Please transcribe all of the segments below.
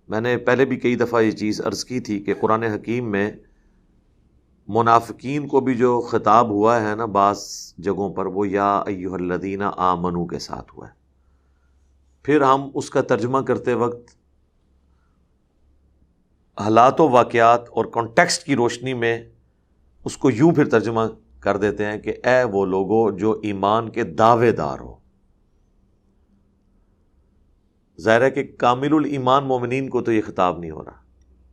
میں نے پہلے بھی کئی دفعہ یہ چیز عرض کی تھی کہ قرآن حکیم میں منافقین کو بھی جو خطاب ہوا ہے نا بعض جگہوں پر، وہ یا ایھا الذین آمنو کے ساتھ ہوا ہے. پھر ہم اس کا ترجمہ کرتے وقت حالات و واقعات اور کانٹیکسٹ کی روشنی میں اس کو یوں پھر ترجمہ کر دیتے ہیں کہ اے وہ لوگوں جو ایمان کے دعوے دار ہو. ظاہر ہے کہ کامل الایمان مومنین کو تو یہ خطاب نہیں ہو رہا،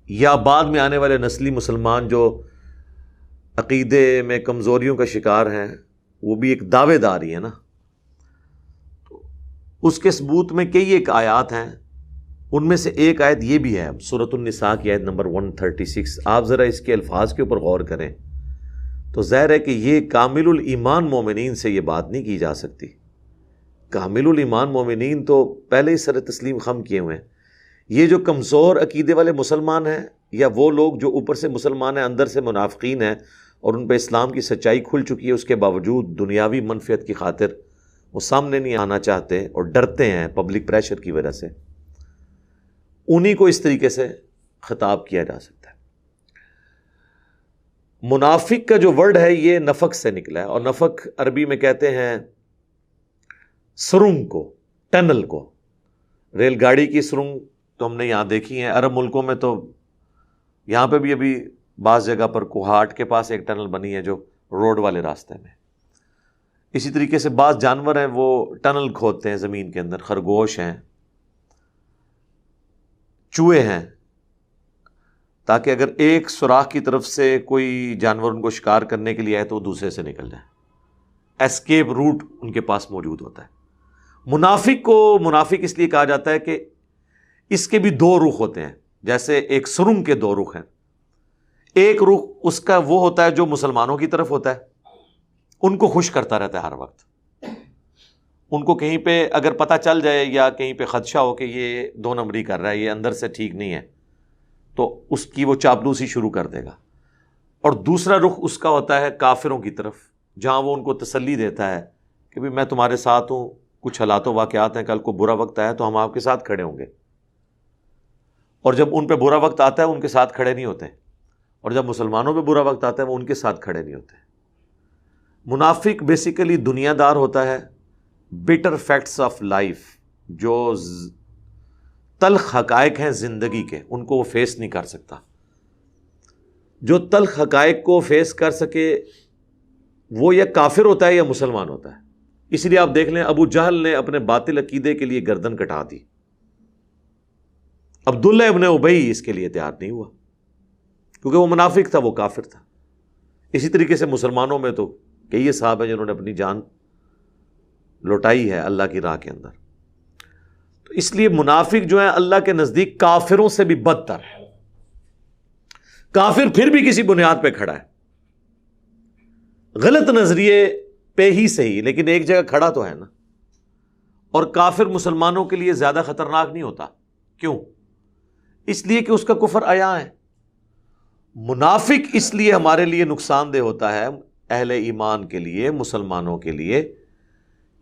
یا بعد میں آنے والے نسلی مسلمان جو عقیدے میں کمزوریوں کا شکار ہیں، وہ بھی ایک دعوے دار ہی ہے نا. تو اس کے ثبوت میں کئی ایک آیات ہیں، ان میں سے ایک آیت یہ بھی ہے سورۃ النساء کی آیت نمبر 136. آپ ذرا اس کے الفاظ کے اوپر غور کریں تو ظاہر ہے کہ یہ کامل الایمان مومنین سے یہ بات نہیں کی جا سکتی. کامل الایمان مومنین تو پہلے ہی سر تسلیم خم کیے ہوئے ہیں. یہ جو کمزور عقیدے والے مسلمان ہیں، یا وہ لوگ جو اوپر سے مسلمان ہیں اندر سے منافقین ہیں اور ان پہ اسلام کی سچائی کھل چکی ہے، اس کے باوجود دنیاوی منفعت کی خاطر وہ سامنے نہیں آنا چاہتے اور ڈرتے ہیں پبلک پریشر کی وجہ سے، انہی کو اس طریقے سے خطاب کیا جا سکتا ہے. منافق کا جو ورڈ ہے یہ نفق سے نکلا ہے، اور نفق عربی میں کہتے ہیں سرنگ کو، ٹنل کو. ریل گاڑی کی سرنگ تو ہم نے یہاں دیکھی ہیں، عرب ملکوں میں تو یہاں پہ بھی ابھی بعض جگہ پر کوہاٹ کے پاس ایک ٹنل بنی ہے جو روڈ والے راستے میں. اسی طریقے سے بعض جانور ہیں وہ ٹنل کھودتے ہیں زمین کے اندر، خرگوش ہیں، چوہے ہیں، تاکہ اگر ایک سوراخ کی طرف سے کوئی جانور ان کو شکار کرنے کے لیے آئے تو وہ دوسرے سے نکل جائے. ایسکیپ روٹ ان کے پاس موجود ہوتا ہے. منافق کو منافق اس لیے کہا جاتا ہے کہ اس کے بھی دو رخ ہوتے ہیں، جیسے ایک سرنگ کے دو رخ ہیں. ایک رخ اس کا وہ ہوتا ہے جو مسلمانوں کی طرف ہوتا ہے، ان کو خوش کرتا رہتا ہے ہر وقت. ان کو کہیں پہ اگر پتہ چل جائے یا کہیں پہ خدشہ ہو کہ یہ دو نمبری کر رہا ہے، یہ اندر سے ٹھیک نہیں ہے، تو اس کی وہ چاپلوسی شروع کر دے گا. اور دوسرا رخ اس کا ہوتا ہے کافروں کی طرف، جہاں وہ ان کو تسلی دیتا ہے کہ بھی میں تمہارے ساتھ ہوں، کچھ حالات و واقعات ہیں، کل کو برا وقت آیا تو ہم آپ کے ساتھ کھڑے ہوں گے. اور جب ان پہ برا وقت آتا ہے ان کے ساتھ کھڑے نہیں ہوتے، اور جب مسلمانوں پہ برا وقت آتا ہے وہ ان کے ساتھ کھڑے نہیں ہوتے. منافق بیسیکلی دنیا دار ہوتا ہے، بٹر فیکٹس آف لائف، جو تلخ حقائق ہیں زندگی کے، ان کو وہ فیس نہیں کر سکتا. جو تلخ حقائق کو فیس کر سکے وہ یا کافر ہوتا ہے یا مسلمان ہوتا ہے. اس لیے آپ دیکھ لیں ابو جہل نے اپنے باطل عقیدے کے لیے گردن کٹا دی، عبداللہ ابن ابی اس کے لیے تیار نہیں ہوا کیونکہ وہ منافق تھا، وہ کافر تھا. اسی طریقے سے مسلمانوں میں تو کئی صحابہ ہیں جنہوں نے اپنی جان لوٹائی ہے اللہ کی راہ کے اندر. تو اس لیے منافق جو ہیں اللہ کے نزدیک کافروں سے بھی بدتر ہے. کافر پھر بھی کسی بنیاد پہ کھڑا ہے، غلط نظریے پہ ہی صحیح، لیکن ایک جگہ کھڑا تو ہے نا. اور کافر مسلمانوں کے لیے زیادہ خطرناک نہیں ہوتا. کیوں؟ اس لیے کہ اس کا کفر عیاں ہے. منافق اس لیے ہمارے لیے نقصان دہ ہوتا ہے، اہل ایمان کے لیے، مسلمانوں کے لیے،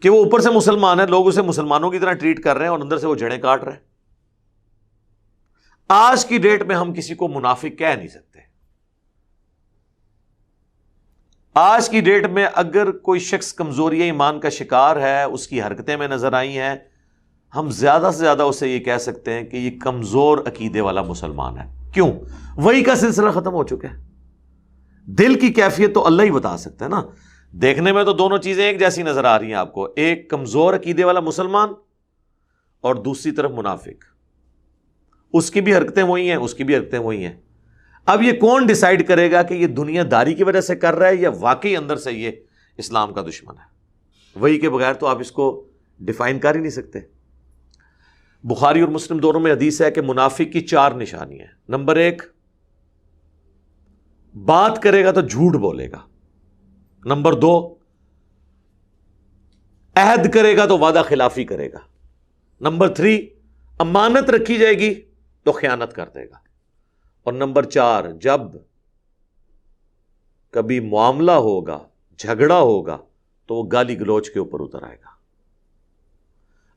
کہ وہ اوپر سے مسلمان ہے، لوگ اسے مسلمانوں کی طرح ٹریٹ کر رہے ہیں اور اندر سے وہ جڑیں کاٹ رہے ہیں. آج کی ڈیٹ میں ہم کسی کو منافق کہہ نہیں سکتے. آج کی ڈیٹ میں اگر کوئی شخص کمزوری ایمان کا شکار ہے، اس کی حرکتیں میں نظر آئی ہیں، ہم زیادہ سے زیادہ اسے یہ کہہ سکتے ہیں کہ یہ کمزور عقیدے والا مسلمان ہے. کیوں؟ وہی کا سلسلہ ختم ہو چکا ہے. دل کی کیفیت تو اللہ ہی بتا سکتا ہے نا. دیکھنے میں تو دونوں چیزیں ایک جیسی نظر آ رہی ہیں آپ کو، ایک کمزور عقیدے والا مسلمان اور دوسری طرف منافق. اس کی بھی حرکتیں وہی ہیں، اس کی بھی حرکتیں وہی ہیں. اب یہ کون ڈیسائیڈ کرے گا کہ یہ دنیا داری کی وجہ سے کر رہا ہے یا واقعی اندر سے یہ اسلام کا دشمن ہے؟ وہی کے بغیر تو آپ اس کو ڈیفائن کر ہی نہیں سکتے. بخاری اور مسلم دونوں میں حدیث ہے کہ منافق کی 4 نشانیاں ہیں. نمبر 1، بات کرے گا تو جھوٹ بولے گا. نمبر 2، عہد کرے گا تو وعدہ خلافی کرے گا. نمبر 3، امانت رکھی جائے گی تو خیانت کر دے گا. اور نمبر 4، جب کبھی معاملہ ہوگا، جھگڑا ہوگا تو وہ گالی گلوچ کے اوپر اتر آئے گا.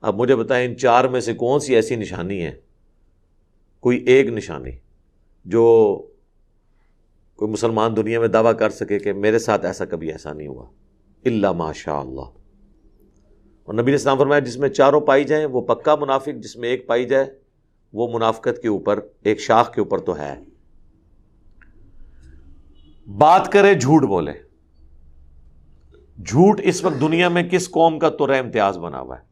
اب مجھے بتائیں ان 4 میں سے کون سی ایسی نشانی ہے کوئی ایک نشانی جو کوئی مسلمان دنیا میں دعویٰ کر سکے کہ میرے ساتھ کبھی ایسا نہیں ہوا، الا ماشاء اللہ. اور نبی علیہ السلام فرمایا جس میں چاروں پائی جائیں وہ پکا منافق، جس میں ایک پائی جائے وہ منافقت کے اوپر ایک شاخ کے اوپر تو ہے. بات کرے جھوٹ بولے. جھوٹ اس وقت دنیا میں کس قوم کا ترہ امتیاز بنا ہوا ہے؟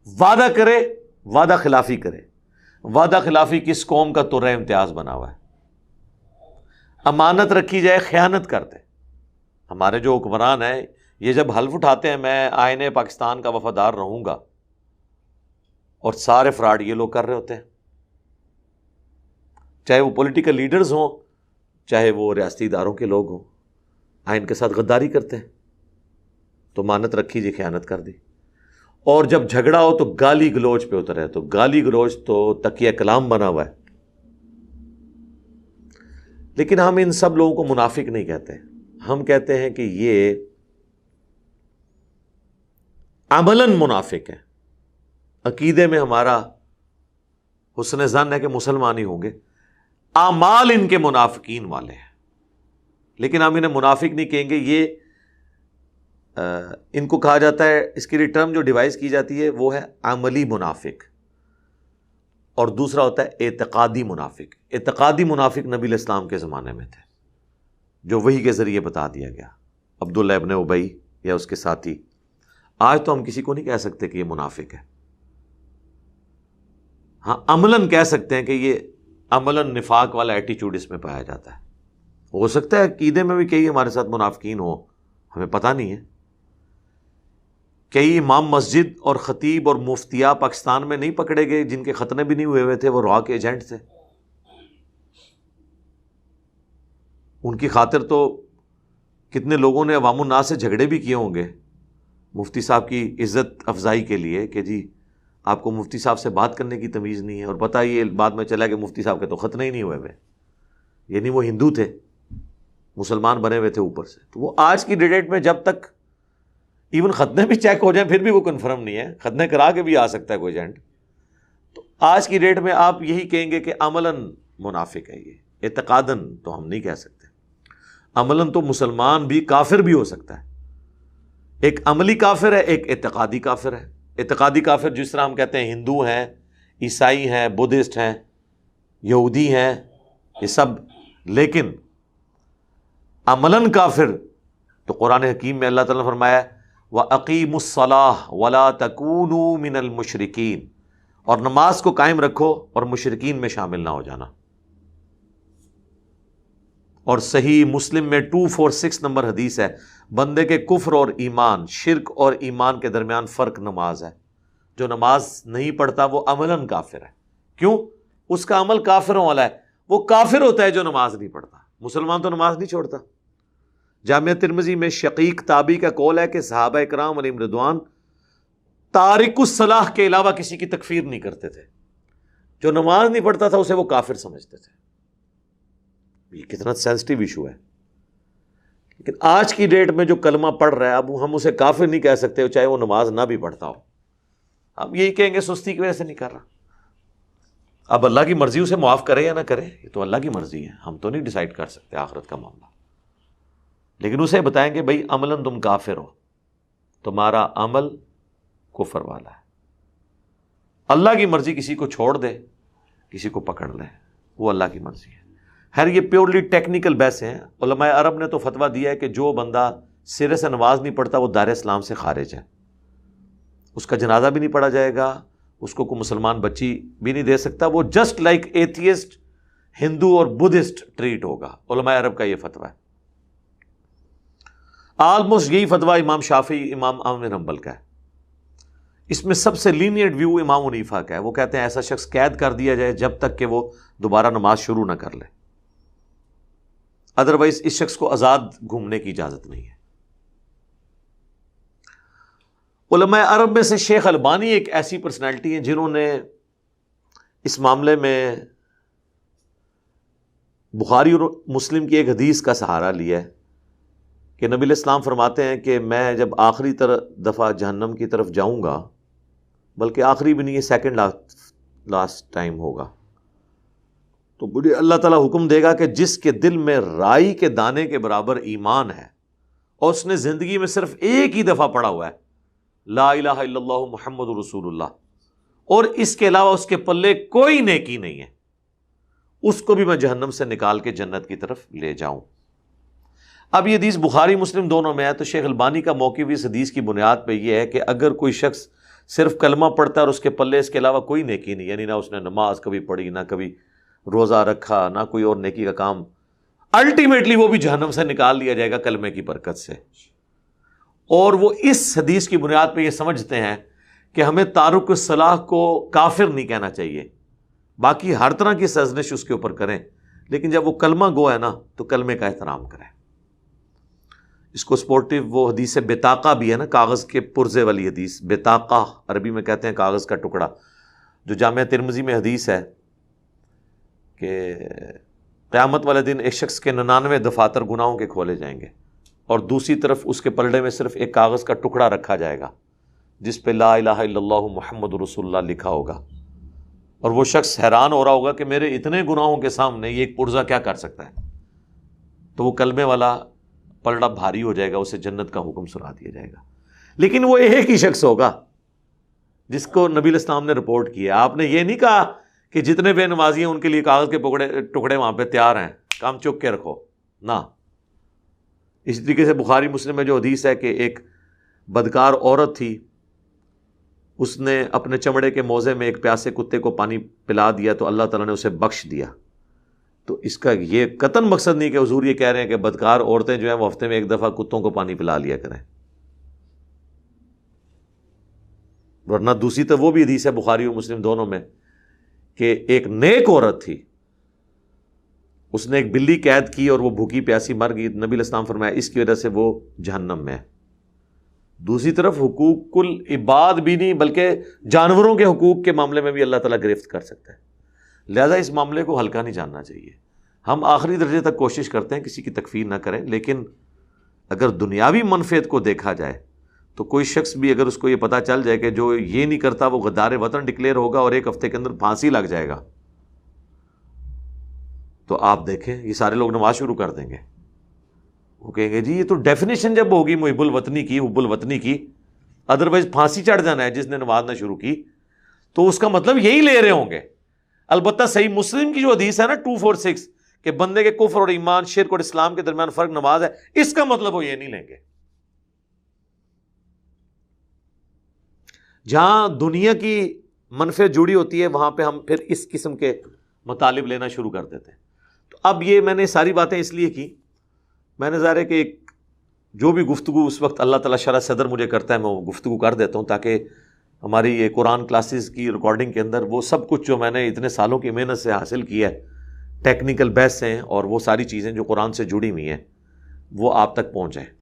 وعدہ کرے، وعدہ خلافی کرے. وعدہ خلافی کس قوم کا ترہ امتیاز بنا ہوا ہے؟ امانت رکھی جائے خیانت کرتے. ہمارے جو حکمران ہیں یہ جب حلف اٹھاتے ہیں میں آئین پاکستان کا وفادار رہوں گا، اور سارے فراڈ یہ لوگ کر رہے ہوتے ہیں، چاہے وہ پولیٹیکل لیڈرز ہوں چاہے وہ ریاستی اداروں کے لوگ ہوں، آئین کے ساتھ غداری کرتے ہیں. تو امانت رکھی جی خیانت کر دی. اور جب جھگڑا ہو تو گالی گلوچ پہ اترے. تو گالی گلوچ تو تکیہ کلام بنا ہوا ہے. لیکن ہم ان سب لوگوں کو منافق نہیں کہتے، ہم کہتے ہیں کہ یہ عملاً منافق ہیں. عقیدے میں ہمارا حسن ظن ہے کہ مسلمان ہی ہوں گے، اعمال ان کے منافقین والے ہیں. لیکن ہم انہیں منافق نہیں کہیں گے. یہ ان کو کہا جاتا ہے، اس کی ٹرم جو ڈیوائز کی جاتی ہے وہ ہے عملی منافق، اور دوسرا ہوتا ہے اعتقادی منافق. اعتقادی منافق نبی علیہ السلام کے زمانے میں تھے، جو وحی کے ذریعے بتا دیا گیا، عبداللہ ابن ابی یا اس کے ساتھی. آج تو ہم کسی کو نہیں کہہ سکتے کہ یہ منافق ہے. ہاں عملاً کہہ سکتے ہیں کہ یہ عملاً نفاق والا ایٹیچیوڈ اس میں پایا جاتا ہے. ہو سکتا ہے عقیدے میں بھی کئی ہمارے ساتھ منافقین ہوں، ہمیں پتہ نہیں ہے. کئی امام مسجد اور خطیب اور مفتیاء پاکستان میں نہیں پکڑے گئے جن کے ختنے بھی نہیں ہوئے تھے، وہ را کے ایجنٹ تھے. ان کی خاطر تو کتنے لوگوں نے عوام الناس سے جھگڑے بھی کیے ہوں گے مفتی صاحب کی عزت افزائی کے لیے کہ جی آپ کو مفتی صاحب سے بات کرنے کی تمیز نہیں ہے. اور پتہ یہ بعد میں چلا کہ مفتی صاحب کے تو ختنے ہی نہیں ہوئے. یعنی وہ ہندو تھے، مسلمان بنے ہوئے تھے اوپر سے. تو وہ آج کی ڈیٹ میں جب تک ایون ختنے بھی چیک ہو جائیں پھر بھی وہ کنفرم نہیں ہے، ختنے کرا کے بھی آ سکتا ہے کوئی ایجنٹ. تو آج کی ڈیٹ میں آپ یہی کہیں گے کہ عملاً منافق ہے. یہ اعتقاداً تو ہم نہیں کہہ سکتے. عملاً تو مسلمان بھی کافر بھی ہو سکتا ہے. ایک عملی کافر ہے، ایک اعتقادی کافر ہے. اعتقادی کافر جس طرح ہم کہتے ہیں ہندو ہیں، عیسائی ہیں، بدھسٹ ہیں، یہودی ہیں، یہ سب. لیکن عملاً کافر تو قرآن حکیم میں اللہ تعالیٰ نے فرمایا وَأَقِيمُوا الصَّلَاةَ وَلَا تَكُونُوا مِنَ الْمُشْرِكِينَ، اور نماز کو قائم رکھو اور مشرکین میں شامل نہ ہو جانا. اور صحیح مسلم میں 246 نمبر حدیث ہے، بندے کے کفر اور ایمان، شرک اور ایمان کے درمیان فرق نماز ہے. جو نماز نہیں پڑھتا وہ عملاً کافر ہے. کیوں؟ اس کا عمل کافروں والا ہے. وہ کافر ہوتا ہے جو نماز نہیں پڑھتا. مسلمان تو نماز نہیں چھوڑتا. جامعہ ترمذی میں شقیق تابعی کا قول ہے کہ صحابہ اکرام علیہم رضوان تارک الصلاح کے علاوہ کسی کی تکفیر نہیں کرتے تھے. جو نماز نہیں پڑھتا تھا اسے وہ کافر سمجھتے تھے. یہ کتنا سینسٹیو ایشو ہے. لیکن آج کی ڈیٹ میں جو کلمہ پڑھ رہا ہے اب ہم اسے کافر نہیں کہہ سکتے چاہے وہ نماز نہ بھی پڑھتا ہو. ہم یہی کہیں گے سستی کی وجہ سے نہیں کر رہا. اب اللہ کی مرضی اسے معاف کرے یا نہ کرے یہ تو اللہ کی مرضی ہے، ہم تو نہیں ڈیسائیڈ کر سکتے آخرت کا معاملہ. لیکن اسے بتائیں گے بھائی عملاً تم کافر ہو، تمہارا عمل کفر والا ہے. اللہ کی مرضی کسی کو چھوڑ دے کسی کو پکڑ لے، وہ اللہ کی مرضی ہے. خیر یہ پیورلی ٹیکنیکل بحث ہیں. علماء عرب نے تو فتویٰ دیا ہے کہ جو بندہ سرے سے نماز نہیں پڑھتا وہ دار اسلام سے خارج ہے. اس کا جنازہ بھی نہیں پڑھا جائے گا، اس کو کوئی مسلمان بچی بھی نہیں دے سکتا. وہ جسٹ لائک ایتھیسٹ ہندو اور بدھسٹ ٹریٹ ہوگا. علماء عرب کا یہ فتویٰ ہے. آلموسٹ یہی فتویٰ امام شافعی، امام احمد بن حنبل کا ہے. اس میں سب سے لینیئنٹ ویو امام حنیفہ کا ہے. وہ کہتے ہیں ایسا شخص قید کر دیا جائے جب تک کہ وہ دوبارہ نماز شروع نہ کر لے، ادروائز اس شخص کو آزاد گھومنے کی اجازت نہیں ہے. علماء عرب میں سے شیخ البانی ایک ایسی پرسنالٹی ہیں جنہوں نے اس معاملے میں بخاری اور مسلم کی ایک حدیث کا سہارا لیا ہے کہ نبی علیہ السلام فرماتے ہیں کہ میں جب آخری دفعہ جہنم کی طرف جاؤں گا، بلکہ آخری بھی نہیں، یہ سیکنڈ لاسٹ ٹائم ہوگا، تو بڑی اللہ تعالیٰ حکم دے گا کہ جس کے دل میں رائی کے دانے کے برابر ایمان ہے اور اس نے زندگی میں صرف ایک ہی دفعہ پڑھا ہوا ہے لا الہ الا اللہ محمد رسول اللہ، اور اس کے علاوہ اس کے پلے کوئی نیکی نہیں ہے، اس کو بھی میں جہنم سے نکال کے جنت کی طرف لے جاؤں۔ اب یہ حدیث بخاری مسلم دونوں میں ہے، تو شیخ البانی کا موقف اس حدیث کی بنیاد پہ یہ ہے کہ اگر کوئی شخص صرف کلمہ پڑھتا ہے اور اس کے پلے اس کے علاوہ کوئی نیکی نہیں، یعنی نہ اس نے نماز کبھی پڑھی، نہ کبھی روزہ رکھا، نہ کوئی اور نیکی کا کام، الٹیمیٹلی وہ بھی جہنم سے نکال دیا جائے گا کلمے کی برکت سے۔ اور وہ اس حدیث کی بنیاد پہ یہ سمجھتے ہیں کہ ہمیں تارک الصلاح کو کافر نہیں کہنا چاہیے، باقی ہر طرح کی سرزنش اس کے اوپر کریں، لیکن جب وہ کلمہ گو ہے نا تو کلمے کا احترام کریں۔ اس کو سپورٹیو وہ حدیث بطاقہ بھی ہے نا، کاغذ کے پرزے والی حدیث، بطاقہ عربی میں کہتے ہیں کاغذ کا ٹکڑا، جو جامعہ ترمذی میں حدیث ہے کہ قیامت والے دن ایک شخص کے 99 دفاتر گناہوں کے کھولے جائیں گے اور دوسری طرف اس کے پلڑے میں صرف ایک کاغذ کا ٹکڑا رکھا جائے گا جس پہ لا الہ الا اللہ محمد رسول اللہ لکھا ہوگا، اور وہ شخص حیران ہو رہا ہوگا کہ میرے اتنے گناہوں کے سامنے یہ ایک پرزہ کیا کر سکتا ہے، تو وہ کلمے والا پلڑا بھاری ہو جائے گا، اسے جنت کا حکم سنا دیا جائے گا۔ لیکن وہ ایک ہی شخص ہوگا جس کو نبی علیہ السلام نے رپورٹ کیا۔ آپ نے یہ نہیں کہا کہ جتنے بے نمازی ہیں ان کے لیے کاغذ کے ٹکڑے وہاں پہ تیار ہیں، کام چک کے رکھو، نہ۔ اس طریقے سے بخاری مسلم میں جو حدیث ہے کہ ایک بدکار عورت تھی، اس نے اپنے چمڑے کے موزے میں ایک پیاسے کتے کو پانی پلا دیا تو اللہ تعالیٰ نے اسے بخش دیا۔ تو اس کا یہ قطعاً مقصد نہیں کہ حضور یہ کہہ رہے ہیں کہ بدکار عورتیں جو ہیں وہ ہفتے میں ایک دفعہ کتوں کو پانی پلا لیا کریں، ورنہ دوسری تو وہ بھی حدیث ہے بخاری و مسلم دونوں میں کہ ایک نیک عورت تھی، اس نے ایک بلی قید کی اور وہ بھوکی پیاسی مر گئی، نبی علیہ السلام فرمایا اس کی وجہ سے وہ جہنم میں ہے۔ دوسری طرف حقوق العباد بھی نہیں بلکہ جانوروں کے حقوق کے معاملے میں بھی اللہ تعالیٰ گرفت کر سکتا ہے، لہذا اس معاملے کو ہلکا نہیں جاننا چاہیے۔ ہم آخری درجے تک کوشش کرتے ہیں کسی کی تکفیر نہ کریں، لیکن اگر دنیاوی منفعت کو دیکھا جائے تو کوئی شخص بھی اگر اس کو یہ پتہ چل جائے کہ جو یہ نہیں کرتا وہ غدار وطن ڈکلیئر ہوگا اور ایک ہفتے کے اندر پھانسی لگ جائے گا، تو آپ دیکھیں یہ سارے لوگ نماز شروع کر دیں گے، وہ کہیں گے جی یہ تو ڈیفینیشن جب ہوگی محب الوطنی کی، حب الوطنی کی، ادروائز پھانسی چڑھ جانا ہے جس نے نماز نہ شروع کی، تو اس کا مطلب یہی لے رہے ہوں گے۔ البتہ صحیح مسلم کی جو حدیث ہے نا 246 کہ بندے کے کفر اور ایمان، شرک اور اسلام کے درمیان فرق نماز ہے، اس کا مطلب وہ یہ نہیں لیں گے۔ جہاں دنیا کی منفعت جڑی ہوتی ہے وہاں پہ ہم پھر اس قسم کے مطالب لینا شروع کر دیتے ہیں۔ تو اب یہ میں نے ساری باتیں اس لیے کی، میں نے ظاہر ہے کہ ایک جو بھی گفتگو اس وقت اللہ تعالیٰ شرح صدر مجھے کرتا ہے میں وہ گفتگو کر دیتا ہوں، تاکہ ہماری یہ قرآن کلاسز کی ریکارڈنگ کے اندر وہ سب کچھ جو میں نے اتنے سالوں کی محنت سے حاصل کیا ہے، ٹیکنیکل بحث ہیں اور وہ ساری چیزیں جو قرآن سے جڑی ہوئی ہیں، وہ آپ تک پہنچ جائیں۔